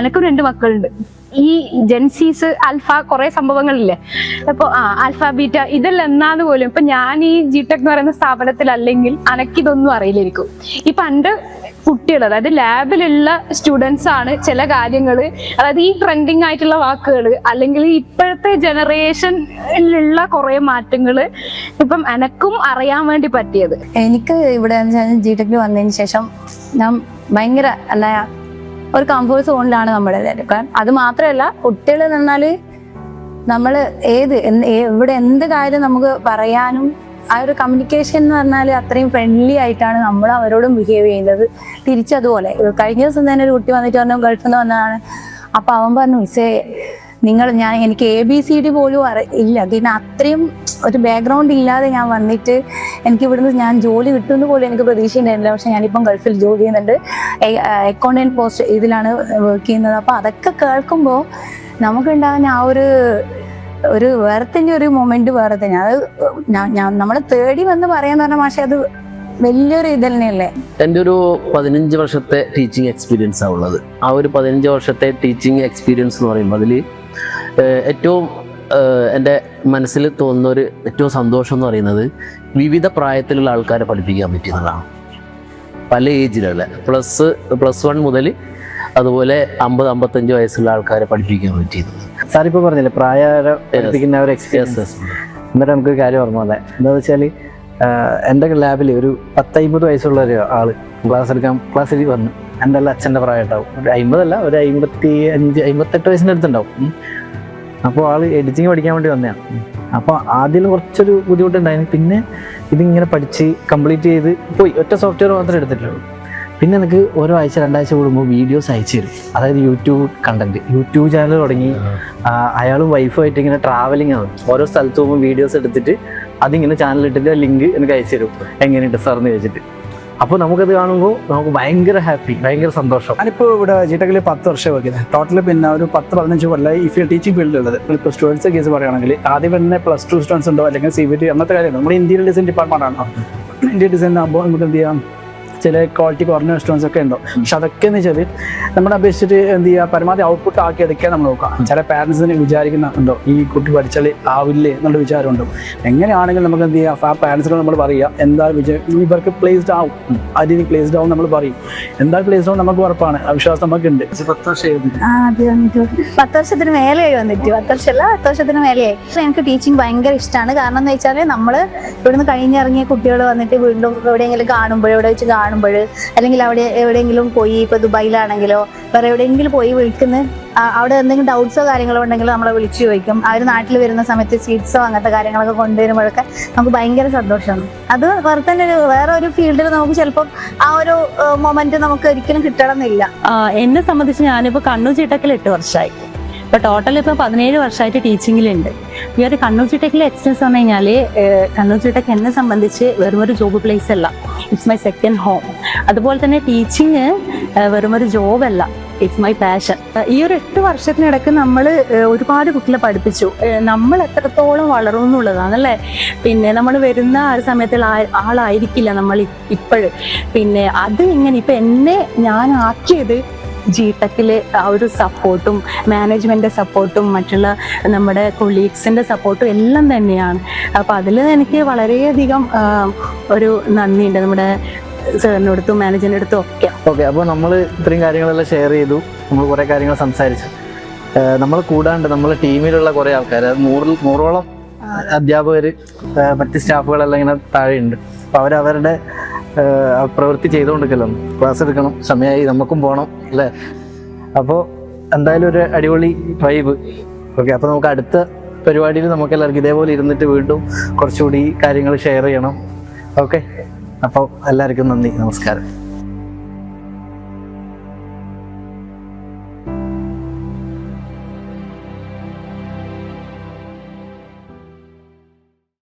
എനിക്കും 2 മക്കളുണ്ട്. ഈ ജെൻസീസ് ആൽഫ കുറെ സംഭവങ്ങളില്ലേ, അപ്പൊ ആൽഫ ബീറ്റ ഇതെല്ലാം എന്നാന്ന് പോലും ഇപ്പൊ ഞാൻ ഈ ജിടെക് എന്ന് പറയുന്ന സ്ഥാപനത്തിലല്ലെങ്കിൽ അനക്കിതൊന്നും അറിയില്ലായിരിക്കും. ഇപ്പൊ എന്റെ കുട്ടികൾ, അതായത് ലാബിലുള്ള സ്റ്റുഡൻസ് ആണ് ചില കാര്യങ്ങൾ, അതായത് ഈ ട്രെൻഡിങ് ആയിട്ടുള്ള വാക്കുകൾ അല്ലെങ്കിൽ ഇപ്പോഴത്തെ ജനറേഷനിലുള്ള കുറെ മാറ്റങ്ങൾ ഇപ്പം എനക്കും അറിയാൻ വേണ്ടി പറ്റിയത്. എനിക്ക് ഇവിടെ ജിടെക്കിൽ വന്നതിന് ശേഷം ഞാൻ ഭയങ്കര ഒരു കംഫോർട്ട് സോണിലാണ് നമ്മുടെ. കാരണം അത് മാത്രമല്ല, കുട്ടികൾ നിന്നാൽ നമ്മൾ ഇവിടെ എന്ത് കാര്യം നമുക്ക് പറയാനും ആ ഒരു കമ്മ്യൂണിക്കേഷൻ എന്ന് പറഞ്ഞാൽ അത്രയും ഫ്രണ്ട്ലി ആയിട്ടാണ് നമ്മൾ അവരോടും ബിഹേവ് ചെയ്യുന്നത്. തിരിച്ചതുപോലെ കഴിഞ്ഞ ദിവസം തന്നെ ഒരു കുട്ടി വന്നിട്ട് പറഞ്ഞു ഗൾഫിൽ നിന്ന് വന്നതാണ്. അപ്പൊ അവൻ പറഞ്ഞു മിസ്സേ എനിക്ക് ABCD പോലും ഇല്ല, പിന്നെ അത്രയും ഒരു ബാക്ക്ഗ്രൗണ്ട് ഇല്ലാതെ ഞാൻ വന്നിട്ട് എനിക്ക് ഇവിടുന്ന് ഞാൻ ജോലി കിട്ടുമെന്ന് പോലും എനിക്ക് പ്രതീക്ഷ ഉണ്ടായിരുന്നില്ല. പക്ഷെ ഞാനിപ്പം ഗൾഫിൽ ജോലി ചെയ്യുന്നുണ്ട്, അക്കൗണ്ടന്റ് പോസ്റ്റ് ഇതിലാണ് വർക്ക് ചെയ്യുന്നത്. അപ്പൊ അതൊക്കെ കേൾക്കുമ്പോൾ നമുക്കുണ്ടാകുന്ന ആ ഒരു വേറെ തന്നെ ഒരു മൊമെന്റ് വേറെ തന്നെ. അത് നമ്മളെ തേടി വന്ന് പറയാന്ന് പറഞ്ഞ പക്ഷെ അത് വലിയൊരു ഇത് തന്നെയല്ലേ. എൻ്റെ ഒരു 15 വർഷത്തെ ടീച്ചിങ് എക്സ്പീരിയൻസ് ആണ് ഉള്ളത്. ആ ഒരു 15 വർഷത്തെ ടീച്ചിങ് എക്സ്പീരിയൻസ് എന്ന് പറയുമ്പോൾ അതിൽ ഏറ്റവും എൻ്റെ മനസ്സിൽ തോന്നുന്ന ഏറ്റവും സന്തോഷം എന്ന് പറയുന്നത് വിവിധ പ്രായത്തിലുള്ള ആൾക്കാരെ പഠിപ്പിക്കാൻ പറ്റിയതാണ്. പല ഏജിലുള്ള പ്ലസ് 1 മുതൽ അതുപോലെ 50-55 വയസ്സുള്ള ആൾക്കാരെ പഠിപ്പിക്കാൻ പറ്റിയത്. സാറിപ്പോൾ പറഞ്ഞില്ലേ പഠിപ്പിക്കുന്ന ഒരു എക്സ്പീരിയൻസ്. എന്നിട്ട് നമുക്കൊരു കാര്യം ഓർമ്മ വന്നേ. എന്താണെന്ന് വെച്ചാൽ എൻ്റെ ലാബിൽ ഒരു 10-50 വയസ്സുള്ള ഒരു ആള് ക്ലാസ്സിൽ വന്നു. എൻ്റെ എല്ലാം അച്ഛൻ്റെ പ്രായം ഉണ്ടാവും, ഒരു 50 അല്ല, ഒരു 55-58 വയസ്സിൻ്റെ അടുത്തുണ്ടാവും. അപ്പോൾ ആള് എഡിറ്റിങ് പഠിക്കാൻ വേണ്ടി വന്നതാണ്. അപ്പോൾ ആദ്യം കുറച്ചൊരു ബുദ്ധിമുട്ടുണ്ടായിരുന്നു. പിന്നെ ഇതിങ്ങനെ പഠിച്ച് കംപ്ലീറ്റ് ചെയ്ത് പോയി. ഒറ്റ സോഫ്റ്റ്വെയർ മാത്രമേ എടുത്തിട്ടുള്ളൂ. പിന്നെ എനിക്ക് ഓരോ ആഴ്ച 2 ആഴ്ച കൂടുമ്പോൾ വീഡിയോസ് അയച്ചു തരും. അതായത് യൂട്യൂബ് ചാനൽ തുടങ്ങി. അയാളും വൈഫുമായിട്ട് ഇങ്ങനെ ട്രാവലിംഗ് ആണ്. ഓരോ സ്ഥലത്ത് പോകുമ്പോൾ വീഡിയോസ് എടുത്തിട്ട് അതിങ്ങനെ ചാനലിട്ടിട്ട് ലിങ്ക് എനിക്ക് അയച്ചു തരും, എങ്ങനെയുണ്ട് സാറെന്ന് ചോദിച്ചിട്ട്. അപ്പോൾ നമുക്കത് കാണുമ്പോൾ നമുക്ക് ഭയങ്കര ഹാപ്പി, ഭയങ്കര സന്തോഷം. ഞാനിപ്പോൾ ഇവിടെ ജിടെക്കിൽ 10 വർഷം വയ്ക്കുന്നത്. ടോട്ടൽ പിന്നെ ഒരു 10-15 കൊല്ലമായി ഈ ടീച്ചിങ് ഫീൽഡിലുള്ളത്. ഇപ്പോൾ സ്റ്റുഡൻസ് കേസ് പറയുകയാണെങ്കിൽ ആദ്യം തന്നെ +2 സ്റ്റുഡൻസ് ഉണ്ടോ അല്ലെങ്കിൽ CBT അങ്ങനത്തെ കാര്യമാണ്. നമ്മുടെ ഇന്ത്യയിൽ ഡിസൈൻ ഡിപ്പാർട്ട്മെൻറ്റാണ്. ഇന്ത്യൻ ഡിസൈൻ ആകുമ്പോൾ നമുക്ക് എന്ത് ചെയ്യാം, ചില ക്വാളിറ്റി കുറഞ്ഞ റെസ്റ്റോറൻസ് ഒക്കെ ഉണ്ടോ. പക്ഷെ അതൊക്കെ എന്ന് വെച്ചാൽ നമ്മളെ അപേക്ഷിച്ചിട്ട് എന്ത് ചെയ്യുക, പരമാവധി ഔട്ട്പുട്ട് ആക്കി എടുക്കാൻ നമ്മൾ നോക്കാം. ചില പാരൻസിന് വിചാരിക്കുന്നുണ്ടോ ഈ കുട്ടി പഠിച്ചാൽ ആവില്ലേ എന്നുള്ള വിചാരമുണ്ടോ. എങ്ങനെയാണെങ്കിലും നമുക്ക് എന്ത് ചെയ്യാം, ആ പാരൻസിനോട് നമ്മൾ പറയുക എന്തായാലും ഇവർക്ക് പ്ലേസ്ഡ് ആവും, അതിന് പ്ലേസ്ഡ് ആവും നമ്മൾ പറയും. എന്തായാലും പ്ലേസ്ഡ് ആവും നമുക്ക് ഉറപ്പാണ്, ആ വിശ്വാസം നമുക്കുണ്ട്. 10 വർഷത്തിന് മേലെയായി വന്നിട്ട് 10 വർഷത്തിന് മേലെയായി. എനിക്ക് ടീച്ചിങ് ഭയങ്കര ഇഷ്ടമാണ്. കാരണം എന്ന് വെച്ചാൽ നമ്മൾ ഇവിടുന്ന് കഴിഞ്ഞിറങ്ങിയ കുട്ടികൾ വന്നിട്ട് വീണ്ടും എവിടെയെങ്കിലും കാണുമ്പോൾ, എവിടെ വെച്ച് കാണുമ്പോൾ, അല്ലെങ്കിൽ അവിടെ എവിടെയെങ്കിലും പോയി, ഇപ്പൊ ദുബായിലാണെങ്കിലോ വേറെ എവിടെയെങ്കിലും പോയി വിളിക്കുന്ന അവിടെ എന്തെങ്കിലും ഡൗട്ട്സോ കാര്യങ്ങളോ ഉണ്ടെങ്കിലോ നമ്മളെ വിളിച്ചു ചോദിക്കും. അവർ നാട്ടിൽ വരുന്ന സമയത്ത് സ്വീറ്റ്സോ അങ്ങനത്തെ കാര്യങ്ങളൊക്കെ കൊണ്ടുവരുമ്പോഴൊക്കെ നമുക്ക് ഭയങ്കര സന്തോഷമാണ്. അത് വേറെ തന്നെ വേറെ ഒരു ഫീൽഡിൽ നമുക്ക് ചിലപ്പോൾ ആ ഒരു മൊമെന്റ് നമുക്ക് ഒരിക്കലും കിട്ടണമെന്നില്ല. എന്നെ സംബന്ധിച്ച് ഞാനിപ്പോൾ കണ്ണൂർ ജിടെക്കിൽ 8 വർഷമായി. ഇപ്പോൾ ടോട്ടൽ ഇപ്പോൾ 17 വർഷമായിട്ട് ടീച്ചിങ്ങിലുണ്ട്. ഈ ഒരു കണ്ണൂർ ജിടെക്കിലെ എക്സ്പീരിയൻസ് പറഞ്ഞു കഴിഞ്ഞാൽ, കണ്ണൂർ ജിടെക് എന്നെ സംബന്ധിച്ച് വെറുമൊരു ജോബ് പ്ലേസ് അല്ല, ഇറ്റ്സ് മൈ സെക്കൻഡ് ഹോം. അതുപോലെ തന്നെ ടീച്ചിങ് വെറുമൊരു ജോബല്ല, ഇറ്റ്സ് മൈ പാഷൻ. ഈ ഒരു 8 വർഷത്തിനിടയ്ക്ക് നമ്മൾ ഒരുപാട് കുട്ടികളെ പഠിപ്പിച്ചു. നമ്മൾ എത്രത്തോളം വളരും എന്നുള്ളതാണല്ലേ. പിന്നെ നമ്മൾ വരുന്ന ആ ഒരു സമയത്തുള്ള ആളായിരിക്കില്ല നമ്മൾ ഇപ്പോഴും. പിന്നെ അത് ഇങ്ങനെ ഇപ്പം ഞാൻ ആക്കിയത് ജിടെക്കിലെ ആ ഒരു സപ്പോർട്ടും മാനേജ്മെൻറ്റിൻ്റെ സപ്പോർട്ടും മറ്റുള്ള നമ്മുടെ കൊളീഗ്സിൻ്റെ സപ്പോർട്ടും എല്ലാം തന്നെയാണ്. അപ്പോൾ അതിൽ എനിക്ക് വളരെയധികം ഒരു നന്ദിയുണ്ട് നമ്മുടെ സാറിൻ്റെ അടുത്തും മാനേജറിൻ്റെ അടുത്തും ഒക്കെ. ഓക്കെ, അപ്പോൾ നമ്മൾ ഇത്രയും കാര്യങ്ങളെല്ലാം ഷെയർ ചെയ്തു, നമ്മൾ കുറേ കാര്യങ്ങൾ സംസാരിച്ചു. നമ്മൾ കൂടാണ്ട് നമ്മളെ ടീമിലുള്ള കുറേ ആൾക്കാർ, 100ഓളം അധ്യാപകർ, മറ്റ് സ്റ്റാഫുകളെല്ലാം ഇങ്ങനെ താഴെയുണ്ട്. അപ്പോൾ അവരവരുടെ പ്രവൃത്തി ചെയ്തുകൊണ്ടിരിക്കല്ലോ. ക്ലാസ് എടുക്കണം, സമയമായി, നമുക്കും പോകണം അല്ലേ. അപ്പോൾ എന്തായാലും ഒരു അടിപൊളി വൈബ്. ഓക്കെ, അപ്പോൾ നമുക്ക് അടുത്ത പരിപാടിയിൽ നമുക്ക് എല്ലാവർക്കും ഇതേപോലെ ഇരുന്നിട്ട് വീണ്ടും കുറച്ചുകൂടി കാര്യങ്ങൾ ഷെയർ ചെയ്യണം. ഓക്കെ, അപ്പോൾ എല്ലാവർക്കും നന്ദി, നമസ്കാരം.